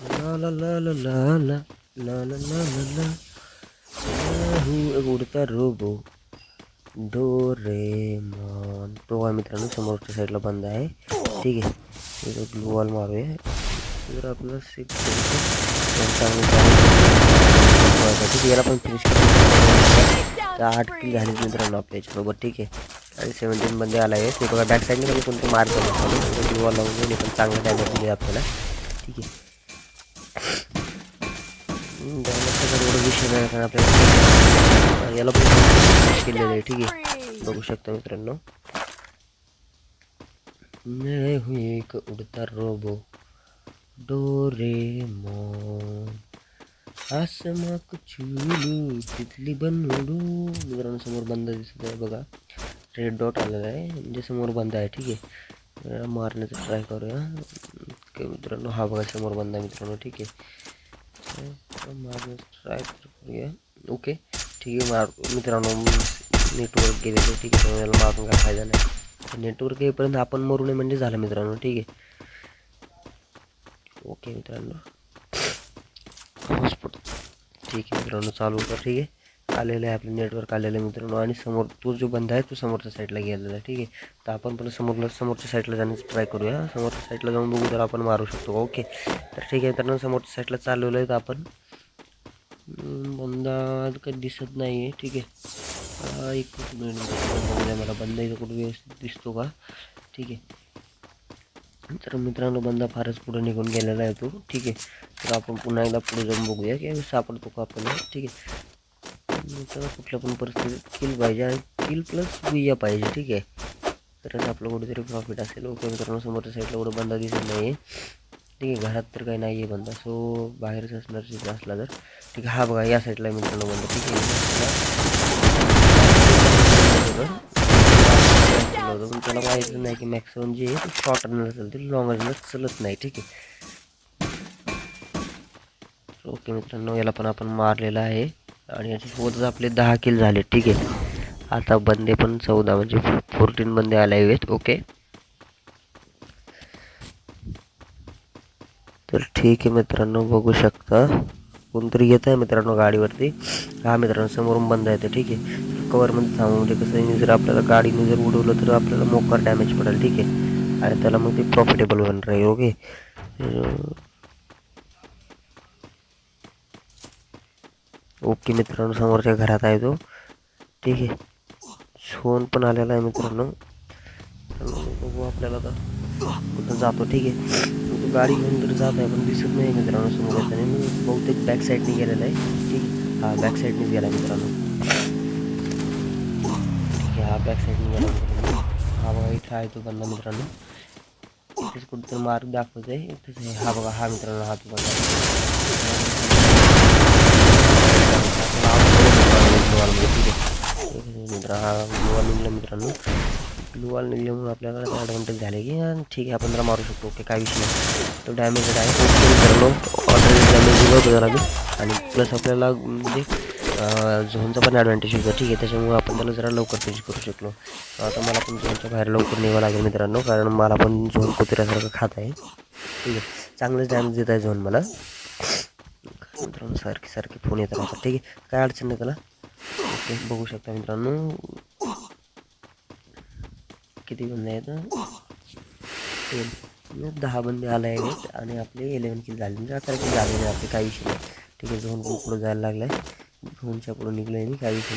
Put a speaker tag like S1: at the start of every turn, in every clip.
S1: ला ला ला ला ला ला ला ला ला ला ला उडता रोबो डोरेमॉन. तो आहे मित्रांनो समोरच्या साईडला बंद आहे. ठीक आहे, इथं ग्लू वॉल मारूया. जर आपल्याला सिक्स याला पण फिनिश करून 8 किल झाले मित्रांनो आपल्या याच्यासोबत. ठीक आहे, आणि 17 बंदे आला आहे. ते बघा बॅक साईडने पण कोणते मार्क ग्लू वॉल लावून पण चांगलं डॅमेज दिले आपल्याला. ठीक आहे, डॅमेजचा एवढा विषय नाही कारण आपल्याला याला पण केलेलं आहे. ठीक आहे, बघू शकता मित्रांनो. मैं हूँ एक उड़ता रोबो डोरेमॉन, आसमां को छूलू तिथली बनवू. मित्रांनो समोर बंद दिसत आहे बघा, रेड डॉट आलेला आहे म्हणजे समोर बंद आहे. ठीक आहे, मारण्याचा ट्राय करूया मित्रांनो. हा बघा समोर बंद आहे मित्रांनो. ठीक आहे, मारण्याचा ट्राय करूया. ओके ठीक आहे, मार मित्रांनो. नेटवर्क गेलेलं. ठीक आहे, त्याला मारून काय फायदा नाही. नेटवर्क येईपर्यंत आपण मरू नये म्हणजे झालं मित्रांनो. ठीक आहे, ओके मित्रांनो. हॉटस्पॉट ठीक आहे मित्रांनो, चालू कर. ठीक आहे, आलेलं आहे आपलं नेटवर्क आलेलं आहे मित्रांनो. आणि समोर तो जो बंद आहे तो समोरच्या साईडला गेलेला आहे. ठीक आहे, तर आपण पण समोरच्या साईडला जाण्याचं ट्राय करूया. समोरच्या साईडला जाऊन बघू तर आपण मारू शकतो. ओके, तर ठीक आहे मित्रांनो, समोरच्या साईडला चालवलं आहे. तर आपण बंदा काही दिसत नाही आहे. ठीक आहे, एक बघूया मला बंदा इथं कुठे व्यवस्थित दिसतो का. ठीक आहे, तर मित्रांनो बंदा फारच पुढे निघून गेलेला आहे तो. ठीक आहे, तर आपण पुन्हा एकदा पुढे जाऊन बघूया की सापडतो का आपल्याला. ठीक आहे, तर कुठल्या पण परिस्थितीत किल पाहिजे आणि किल प्लस बुया पाहिजे. ठीक आहे, तरच आपलं कुठेतरी प्रॉफिट असेल. ओके मित्रांनो, समोरच्या साईडला एवढं बंदा दिसत नाही आहे. ठीक आहे, घरात तर काही नाही आहे बंदा, सो बाहेरच असणार तिथे असला तर. ठीक आहे, हा बघा या साईडला मित्रांनो बंदा. ठीक आहे, पण त्याला माहिती नाही की मॅक्सिमम जे आहे शॉर्ट रनर चालते, लॉंग रनर चलत नाही. ठीक आहे, ओके मित्रांनो, याला पण आपण मारलेला आहे आणि याच्यासोबतच आपले 10 किल झाले. ठीक आहे, आता बंदे पण 14 म्हणजे 14 बंदे आले आहेत. ओके, तर ठीक आहे मित्रांनो, बघू शकता कोणतरी येत आहे मित्रांनो गाडीवरती. हा मित्रांनो समोरून बंद येते. ठीक आहे, कवरमध्ये थांबू म्हणजे कसं आहे, जर आपल्याला गाडीने जर उडवलं तर आपल्याला मोकार डॅमेज पडेल. ठीक आहे, आणि त्याला मग ते प्रॉफिटेबल होणार आहे. ओके, ओके मित्रांनो, समोरच्या घरात आहे तो. ठीक आहे, झोन पण आलेला आहे मित्रांनो. बघू आपल्याला आता कुठं जातो. ठीक आहे, तो गाडी घेऊन तर जात आहे पण दिसत नाही मित्रांनो समोर येताना. मी बहुतेक बॅक साईडने गेलेला आहे. ठीक आहे, हा बॅक साईडनेच गेला मित्रांनो. ठीक आहे, हा बॅक साईडने गेला मित्रांनो. हा बघा इथं आहे तो बंदा मित्रांनो. इथेच कुठंतरी मार्क दाखवत आहे. इथेच आहे. हा बघा हा मित्रांनो, हा तो बंदा. ठीक आहे मित्र, हा ग्लुवाल निघला मित्रांनो. ग्लुवाल निघल्यामुळे आपल्याला ॲडव्हान्टेज झाले की ठीक आहे आपण त्याला मारू शकतो. ओके, काय विषय नाही, तो डॅमेजेड आहे. ओके मित्रांनो, ऑलरेडी डॅमेज दिलं होतं त्याला मी, आणि प्लस आपल्याला म्हणजे झोनचा पण ॲडव्हान्टेज होता. ठीक आहे, त्याच्यामुळे आपण त्याला जरा लवकर फिनिश करू शकलो. आता मला पण झोनच्या बाहेर लवकर निघावं लागेल मित्रांनो, कारण मला पण झोन कुत्र्यासारखं खात आहे. ठीक आहे, चांगलंच डॅमेज देत आहे झोन मला मित्रांनो. सारखे फोन येत राहतात. ठीक आहे, काय अडचण नाही त्याला. ओके, बघू शकता मित्रांनो किती बंदे आहेत. 10 बंदे आले आहेत आणि आपले 11 किल झाले म्हणजे 11 किल झालेले आपले, काही विषय नाही. ठीक आहे, झोन पुढं जायला लागला आहे. झोनच्या पुढं निघलं आहे मी, काही विषय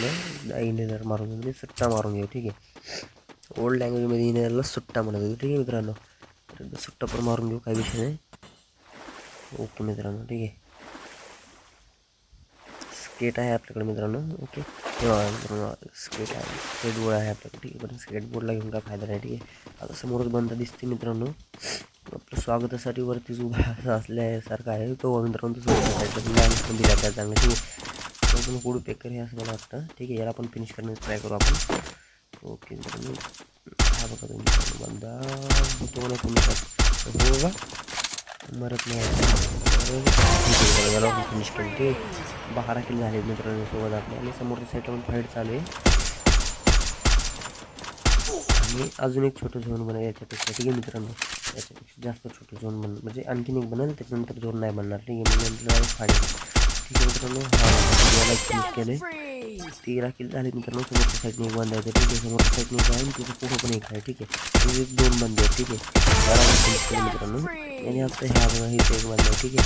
S1: नाही. इनेलर मारून घेऊ म्हणजे सुट्टा मारून घेऊ. ठीक आहे, ओल्ड लँग्वेजमध्ये इनेलरला सुट्टा म्हणत होतो. ठीक आहे मित्रांनो, तर सुट्टा पण मारून घेऊ, काही विषय नाही. ओके मित्रांनो, ठीक आहे, स्केट आहे आपल्याकडे मित्रांनो. ओके, मित्रांनो स्केट आहे, स्केटबोर्ड आहे आपल्याकडे. ठीक आहे, पण स्केटबोर्डला घेऊन काय फायदा नाही. ठीक आहे, आता समोरच बंद दिसते मित्रांनो. आपलं स्वागतासाठी वरतीच उभा असल्यासारखं आहे तो मित्रांनो. पण दिला त्या चांगलं. ठीक आहे, तो पण पुढे पेकर हे असं मला वाटतं. ठीक आहे, याला पण फिनिश करण्याचा ट्राय करू आपण. ओके मित्रांनो, हा बघा तुम्ही बंदा होतो मला फिनिश हो बघा, मरत नाही. याला पण फिनिश केलं. ते 12 किल झाले मित्रांनो सोबत आपल्या, आणि समोरच्या साईडला पण फाईट चालू आहे. आणि अजून एक छोटं झोन बनवलं याच्यापेक्षा. ठीक आहे मित्रांनो, त्याच्यापेक्षा जास्त छोटं झोन म्हणजे आणखीन एक बनल, त्याच्यानंतर झोन नाही बनणार. ठीक आहे, नंतर फाडी. ठीक आहे मित्रांनो, याला क्लिक केले, 13 किल झाले मित्रांनो. समोरच्या साईडने एक बंद आहे. ठीक आहे, समोरच्या साईडने एक आहे, तिथं पुढं पण एक आहे. ठीक आहे, म्हणजे 2 बंद आहेत. ठीक आहे, त्याला क्लिक केलं मित्रांनो. आणि आता ह्या बघा इथे एक बंद आहे. ठीक आहे,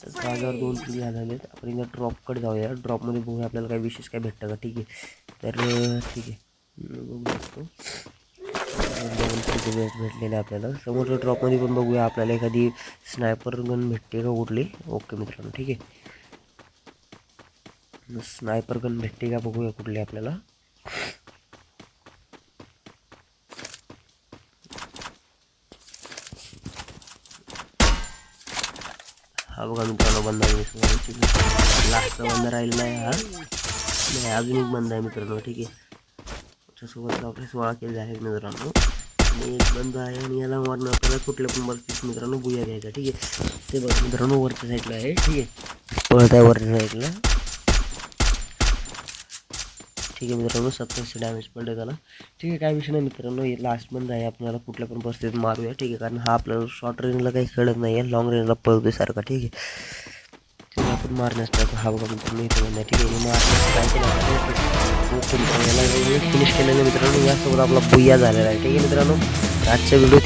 S1: तर जागेवर 2 किल झालेले आहेत. आपण एकदा ड्रॉपकडे जाऊया. ड्रॉपमध्ये बघूया आपल्याला काही विशेष काय भेटतं का. ठीक आहे, तर ठीक आहे, बघू शकतो 2 किल भेटलेले आपल्याला. समोरच्या ड्रॉपमध्ये पण बघूया आपल्याला एखादी स्नायपर गन भेटते का कुठली. ओके मित्रांनो, ठीक आहे, स्नायपर गन भेटते का बघूया कुठली आपल्याला. हा बघा मित्रांनो बंद आहे. लास्टचा बंद राहिलेला आहे हा. नाही, अजून एक बंद आहे मित्रांनो. ठीक आहे, त्याच्यासोबत आपले 16 किल झाले मित्रांनो. आणि एक बंद आहे आणि याला मारून आपल्याला कुठल्या पण वरतीच मित्रांनो बुया घ्यायचा. ठीक आहे, ते बघा मित्रांनो वरच्या साईडला आहे. ठीक आहे, पळत आहे वरच्या साईडला. ठीक आहे मित्रांनो, 70 डॅमेज पडलं त्याला. ठीक आहे, काय विषय नाही मित्रांनो, लास्ट बंद आहे. आपल्याला कुठल्या पण परिस्थितीत मारूया. ठीक आहे, कारण हा आपल्याला शॉर्ट रेंजला काही खेळत नाही आहे, लॉंग रेंजला पळतोय सारखा. ठीक आहे, आपण मारण्यास टाकू. हा बघा मित्रांनो इथे बंद आहे. ठीक आहे, मारण्यास काय केलं फिनिश केलेलं मित्रांनो. यासोबत आपला बुया झालेला आहे. ठीक आहे मित्रांनो, आजच्या व्हिडिओ